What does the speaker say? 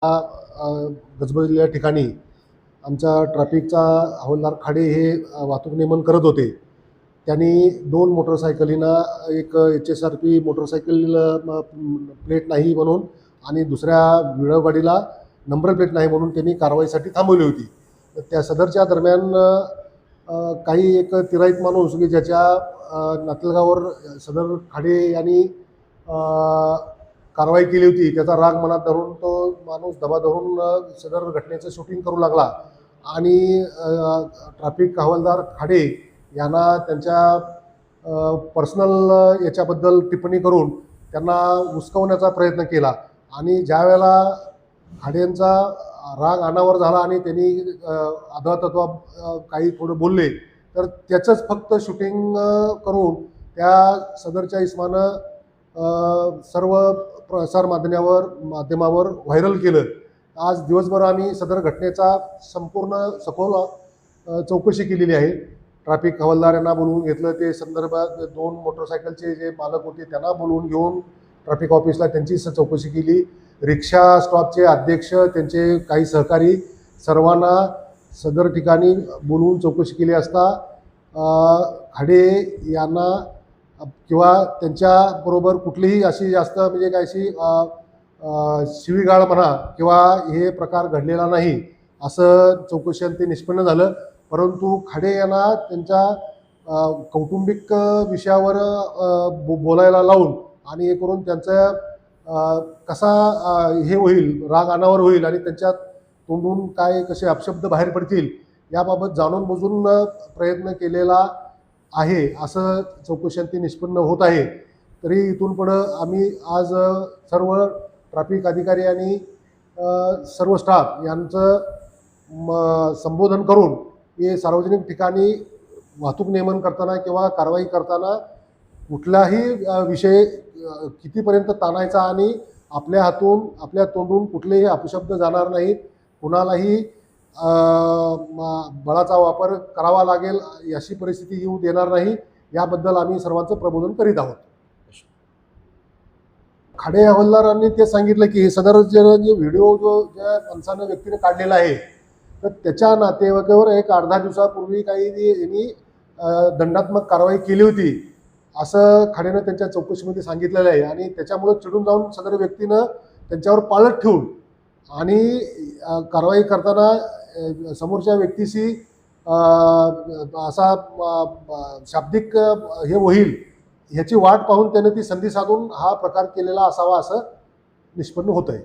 गजबजलेल्या ठिकाणी आमचा ट्रॅफिकचा हवालदार खाडे हे वाहतूक नियमन करत होते. त्यांनी 2 मोटरसायकलींना एक HSRP मोटरसायकल प्लेट नाही म्हणून आणि दुसऱ्या विळव गाडीला नंबर प्लेट नाही म्हणून त्यांनी कारवाईसाठी थांबवली होती. तर त्या सदरच्या दरम्यान काही एक तिराईत माणूस की ज्याच्या नातलगावर सदर खाडे यांनी कारवाई केली होती, त्याचा राग मनात धरून तो माणूस दबा धरून सदर घटनेचं शूटिंग करू लागला आणि ट्रॅफिक हवालदार खाडे यांना त्यांच्या पर्सनल याच्याबद्दल टिप्पणी करून त्यांना हुसकवण्याचा प्रयत्न केला आणि ज्यावेळेला खाडेंचा राग अनावर झाला आणि त्यांनी अध्वातत्वा काही थोडं बोलले, तर त्याचंच फक्त शूटिंग करून त्या सदरच्या इस्मानं सर्व प्रसार माध्यमावर व्हायरल केलं. आज दिवसभर आम्ही सदर घटनेचा संपूर्ण सखोल चौकशी केलेली आहे. ट्रॅफिक हवालदार यांना बोलवून घेतलं, ते संदर्भात 2 मोटरसायकलचे जे मालक होते त्यांना बोलवून घेऊन ट्रॅफिक ऑफिसला त्यांची चौकशी केली. रिक्षा स्टॉपचे अध्यक्ष, त्यांचे काही सहकारी सर्वांना सदर ठिकाणी बोलवून चौकशी केली असता खाडे यांना किंवा त्यांच्याबरोबर कुठलीही अशी जास्त म्हणजे काय अशी शिवीगाळ म्हणा किंवा हे प्रकार घडलेला नाही असं चौकशीअंती निष्पन्न झालं. परंतु खाडे यांना त्यांच्या कौटुंबिक विषयावर बोलायला लावून आणि हे करून त्यांचं कसा हे होईल, राग अनावर होईल आणि त्यांच्यात तोंडून काय कसे अपशब्द बाहेर पडतील याबाबत जाणून बुजून प्रयत्न केलेला आहे असं चौकशीअंती निष्पन्न होत आहे. तरी इथून पुढं आम्ही आज सर्व ट्रॅफिक अधिकारी आणि सर्व स्टाफ यांचं संबोधन करून हे सार्वजनिक ठिकाणी वाहतूक नियमन करताना किंवा कारवाई करताना कुठलाही विषय कितीपर्यंत ताणायचा आणि आपल्या हातून आपल्या तोंडून कुठलेही अपशब्द जाणार नाहीत, कुणालाही बळाचा वापर करावा लागेल अशी परिस्थिती येऊ देणार नाही, याबद्दल आम्ही सर्वांचं प्रबोधन करीत आहोत. खाडे हवालदारांनी ते सांगितलं की सदर जे व्हिडिओ ज्या माणसानं व्यक्तीने काढलेला आहे, तर त्याच्या नातेवाईकावर एक अर्धा दिवसापूर्वी काही यांनी दंडात्मक कारवाई केली होती असं खाडेनं त्यांच्या चौकशीमध्ये सांगितलेलं आहे आणि त्याच्यामुळं चिडून जाऊन सदर व्यक्तीनं त्यांच्यावर पाळत ठेवून आणि कारवाई करताना समोरच्या व्यक्तीशी असा शाब्दिक हे होईल ह्याची वाट पाहून त्याने ती संधी साधून हा प्रकार केलेला असावा असं निष्पन्न होत आहे.